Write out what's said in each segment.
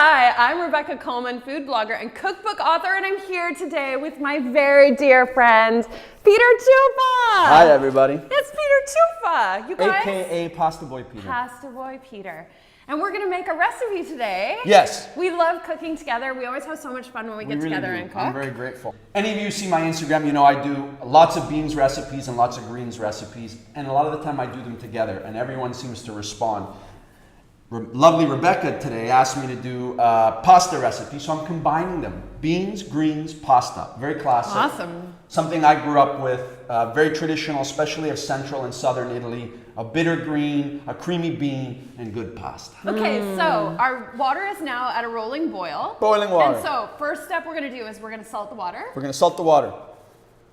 Hi, I'm Rebecca Coleman, food blogger and cookbook author, and I'm here today with my very dear friend, Peter Chupa. Hi, everybody. It's Peter Chupa, you guys. AKA Pasta Boy Peter. Pasta Boy Peter. And we're gonna make a recipe today. Yes. We love cooking together. We always have so much fun when we get together and cook. I'm very grateful. Any of you see my Instagram, you know I do lots of beans recipes and lots of greens recipes, and a lot of the time I do them together, and everyone seems to respond. Lovely Rebecca today asked me to do a pasta recipe, so I'm combining them. Beans, greens, pasta. Very classic. Awesome. Something I grew up with, very traditional, especially of central and southern Italy. A bitter green, a creamy bean, and good pasta. Okay, so our water is now at a rolling boil. Boiling water. And so first step we're gonna do is we're gonna salt the water. We're gonna salt the water.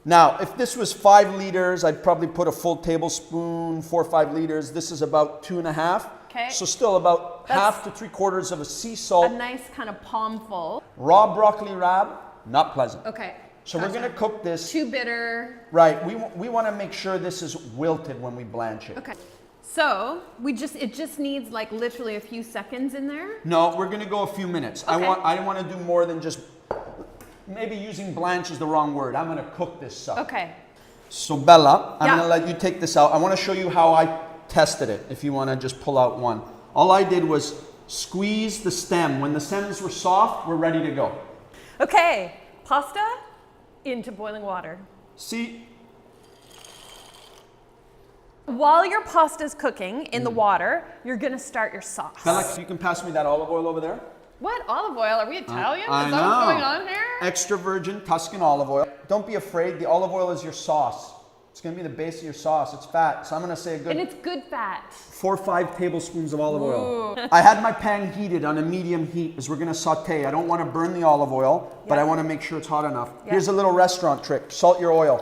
Now, if this was 5 liters, I'd probably put a full tablespoon, 4 or 5 liters. This is about 2.5. Okay. So still about half to 3/4 of a sea salt. A nice kind of palm full. Raw broccoli rabe, not pleasant. Okay. So we're gonna cook this. Too bitter. Right, we wanna make sure this is wilted when we blanch it. Okay. So it just needs like literally a few seconds in there? No, we're gonna go a few minutes. Okay. I don't wanna do more than just, maybe using blanch is the wrong word. I'm gonna cook this stuff. Okay. So Bella, I'm Yeah. gonna let you take this out. I wanna show you how I tested it, if you wanna just pull out one. All I did was squeeze the stem. When the stems were soft, we're ready to go. Okay, pasta into boiling water. See? While your pasta's cooking in the water, you're gonna start your sauce. Bella, you can pass me that olive oil over there? What olive oil? Are we Italian? I Is that what's know. going on here? Extra virgin Tuscan olive oil. Don't be afraid, the olive oil is your sauce. It's gonna be the base of your sauce. It's fat, so I'm gonna say a good And it's good fat. 4 or 5 tablespoons of olive oil. Ooh. I had my pan heated on a medium heat because we're gonna saute. I don't wanna burn the olive oil, but Yeah. I wanna make sure it's hot enough. Yeah. Here's a little restaurant trick, salt your oil.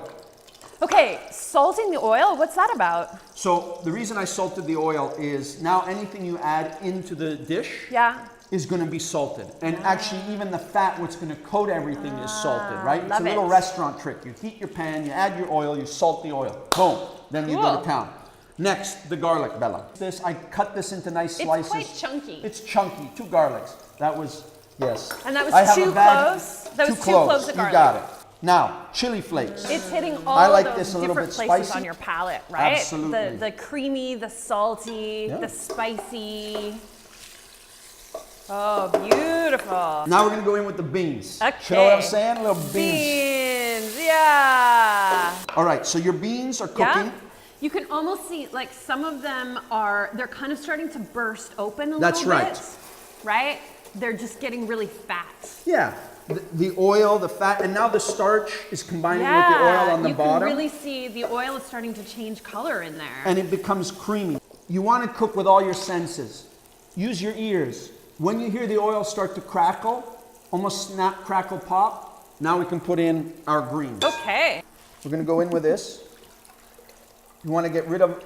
Okay, salting the oil, what's that about? So the reason I salted the oil is now anything you add into the dish Yeah. is gonna be salted. And actually even the fat, what's gonna coat everything is salted, right? It's love a little it. restaurant trick. You heat your pan, you add your oil, you salt the oil. Boom, then you go Cool. to town. Next, the garlic, Bella. I cut this into nice slices. It's quite chunky. It's chunky, 2 garlics. That was, yes. And that was I have two a bag- cloves? That was 2 two cloves of garlic. You got it. Now, chili flakes. It's hitting all I like those this a little different bit places spicy. on your palate, right? Absolutely. The creamy, the salty, Yeah. the spicy. Oh, beautiful. Now we're gonna go in with the beans. Okay. You know what I'm saying? A little beans. Beans, yeah. All right, so your beans are cooking. Yeah. You can almost see, like some of them they're kind of starting to burst open a That's little right. bit. Right? They're just getting really fat. Yeah, the oil, the fat, and now the starch is combining with the oil on the bottom. You can really see the oil is starting to change color in there. And it becomes creamy. You want to cook with all your senses. Use your ears. When you hear the oil start to crackle, almost snap, crackle, pop, now we can put in our greens. Okay. We're going to go in with this. You want to get rid of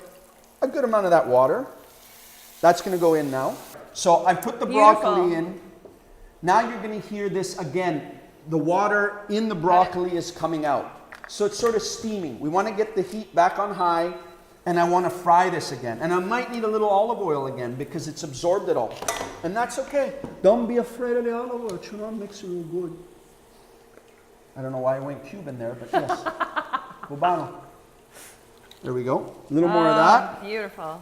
a good amount of that water. That's going to go in now. So I put the broccoli in. Now you're going to hear this again. The water in the broccoli is coming out. So it's sort of steaming. We want to get the heat back on high, and I want to fry this again. And I might need a little olive oil again because it's absorbed it all. And that's okay. Don't be afraid of the olive oil. You know, it makes it real good. I don't know why I went Cuban there, but yes. Cubano. There we go. A little more of that. Beautiful.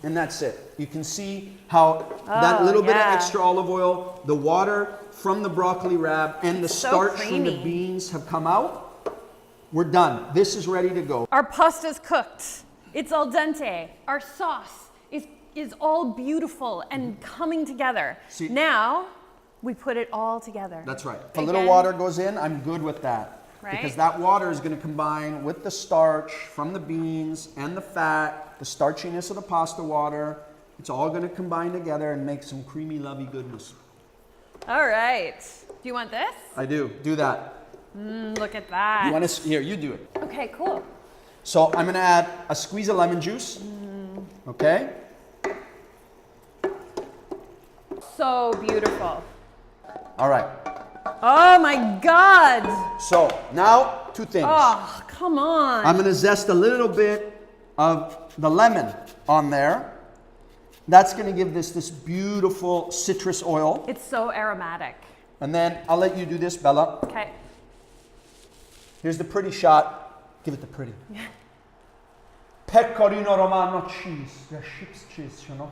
And that's it. You can see how that little bit of extra olive oil, the water from the broccoli rabe, and the starch from the beans have come out. We're done. This is ready to go. Our pasta's cooked. It's al dente. Our sauce is all beautiful and coming together. See, now we put it all together. That's right. If a little water goes in, I'm good with that. Right? Because that water is going to combine with the starch from the beans and the fat, the starchiness of the pasta water. It's all going to combine together and make some creamy, lovey goodness. All right. Do you want this? I do. Do that. Look at that. You want to? Here, you do it. Okay, cool. So I'm going to add a squeeze of lemon juice. Okay? So beautiful. All right. Oh my God. So now 2 things. Oh, come on. I'm going to zest a little bit of the lemon on there. That's going to give this beautiful citrus oil. It's so aromatic. And then I'll let you do this, Bella. Okay. Here's the pretty shot. Give it the pretty. Pecorino Romano cheese. The sheep's cheese, you know.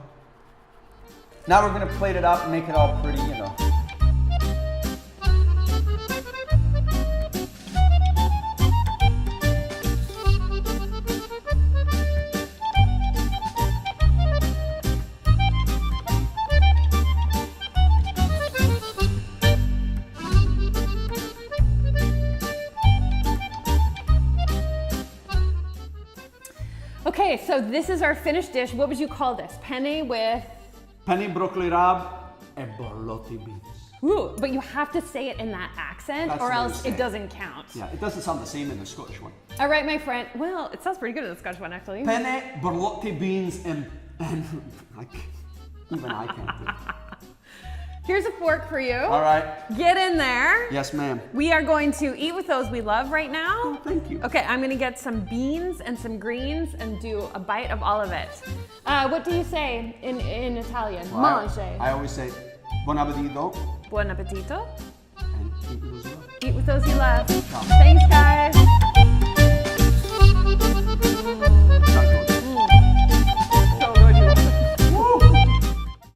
Now we're going to plate it up and make it all pretty, you know. Okay, so this is our finished dish. What would you call this? Penne with? Penne broccoli rabe and Borlotti beans. Ooh, but you have to say it in that accent That's or what else we say. it doesn't count. Yeah, it doesn't sound the same in the Scottish one. All right, my friend. Well, it sounds pretty good in the Scottish one, actually. Penne, Borlotti beans, and even I can't do it. Here's a fork for you. All right. Get in there. Yes, ma'am. We are going to eat with those we love right now. Oh, thank you. Okay, I'm gonna get some beans and some greens and do a bite of all of it. What do you say in Italian? Well, Mange. I always say, buon appetito. Buon appetito. And eat with those you love. Eat with those you love. Ciao. Thanks, guys.